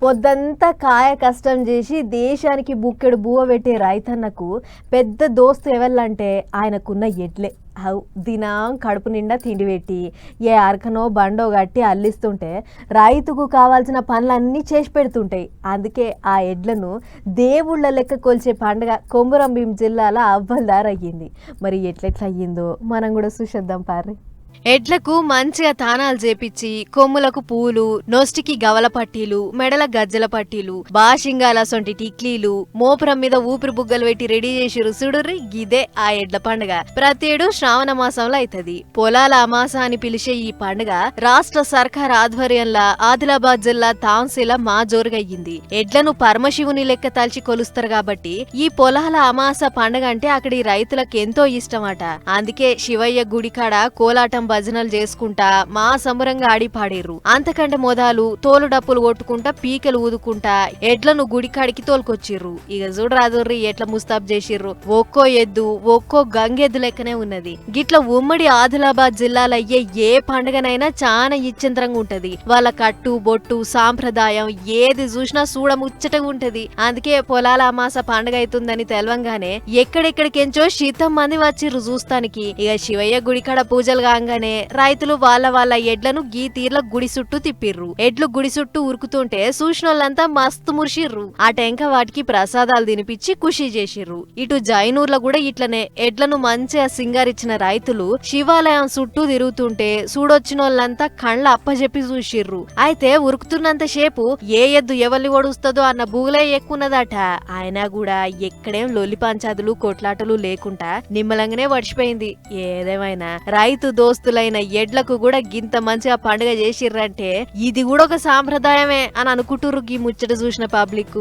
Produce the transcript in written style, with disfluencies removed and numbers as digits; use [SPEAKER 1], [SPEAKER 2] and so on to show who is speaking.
[SPEAKER 1] పొద్దంతా కాయ కష్టం చేసి దేశానికి బుక్కెడు బువ్వ పెట్టే రైతన్నకు పెద్ద దోస్తు ఎవళ్ళంటే ఆయనకున్న ఎడ్లే. దినం కడుపు నిండా తిండి పెట్టి ఏ అరకనో బండో కట్టి అల్లిస్తుంటే రైతుకు కావాల్సిన పనులన్నీ చేసి పెడుతుంటాయి. అందుకే ఆ ఎడ్లను దేవుళ్ళ లెక్క కొలిచే పండుగ కొమురం భీం జిల్లాలో అవ్వల్దార్ అయ్యింది. మరి ఎట్లెట్లా అయ్యిందో మనం కూడా చూసేద్దాం పార్రి. ఎడ్లకు మంచిగా తానాలు చేపించి కొమ్ములకు పూలు, నొస్టికి గవల పట్టీలు, మెడల గజ్జల పట్టీలు, బాషింగాల సొంటి టిక్లీలు, మోపురం మీద ఊపిరి బుగ్గలు పెట్టి రెడీ చేసిరు చూడుర్రి. గిదే ఆ ఎడ్ల పండుగ. ప్రతేడు శ్రావణ మాసంలో అవుతుంది. పొలాల అమాస అని పిలిచే ఈ పండుగ రాష్ట్ర సర్కార్ ఆధ్వర్యంలో ఆదిలాబాద్ జిల్లా తాంసీల మా జోరుగయ్యింది. ఎడ్లను పరమశివుని లెక్క తలిచి కొలుస్తారు కాబట్టి ఈ పొలాల అమాస పండుగ అంటే అక్కడి రైతులకు ఎంతో ఇష్టమట. అందుకే శివయ్య గుడికాడ కోలాటం భజనలు చేసుకుంటా మా సంబరంగా ఆడి పాడేర్రు. అంతకంటే మొదలు తోలు డప్పులు కొట్టుకుంటా పీకలు ఊదుకుంటా ఎడ్లను గుడికాడికి తోలుకొచ్చిర్రు. ఇక చూడరాదుర్రి ఎట్లా ముస్తాబ్ చేసిర్రు. ఒక్కో ఎద్దు ఒక్కో గంగెద్దు లెక్కనే ఉన్నది. గిట్ల ఉమ్మడి ఆదిలాబాద్ జిల్లాలో అయ్యే ఏ పండుగనైనా చాలా ఇచ్చంతరంగా ఉంటది. వాళ్ళ కట్టు బొట్టు సాంప్రదాయం ఏది చూసినా చూడముచ్చటగా ఉంటది. అందుకే పొలాల అమాస పండుగ అవుతుందని తెలవంగానే ఎక్కడెక్కడికెంచో శీతం మంది వచ్చిర్రు చూస్తానికి. ఇక శివయ్య గుడికాడ పూజలు కాగానే రైతులు వాళ్ళ ఎడ్లను గీ తీర్ల గుడి చుట్టూ తిప్పిర్రు. ఎడ్లు గుడి చుట్టూ ఉరుకుతుంటే చూసినోళ్ళంతా మస్తు మురిసిర్రు. ఆ టెంక వాటికి ప్రసాదాలు తినిపించి ఖుషి చేసిర్రు. ఇటు జైనూర్లో కూడా ఇట్లనే ఎడ్లను మంచిగా సింగారిచ్చిన రైతులు శివాలయం చుట్టూ తిరుగుతుంటే చూడొచ్చినోళ్ళంతా కళ్ళ అప్పజెప్పి చూసిర్రు. అయితే ఉరుకుతున్నంత సేపు ఏ ఎద్దు ఎవరిని ఓడుస్తుందో అన్న బూగులే ఎక్కున్నదట. ఆయన కూడా ఎక్కడేం లొల్లి పంచాదులు కొట్లాటలు లేకుండా నిమ్మలంగానే వడిచిపోయింది. ఏదేమైనా రైతు దోస్తులైన ఎడ్లకు కూడా గింత మంచిగా పండుగ చేసిర్రంటే ఇది కూడా ఒక సాంప్రదాయమే అని అనుకుంటుర్రు గీ ముచ్చట చూసిన పబ్లిక్.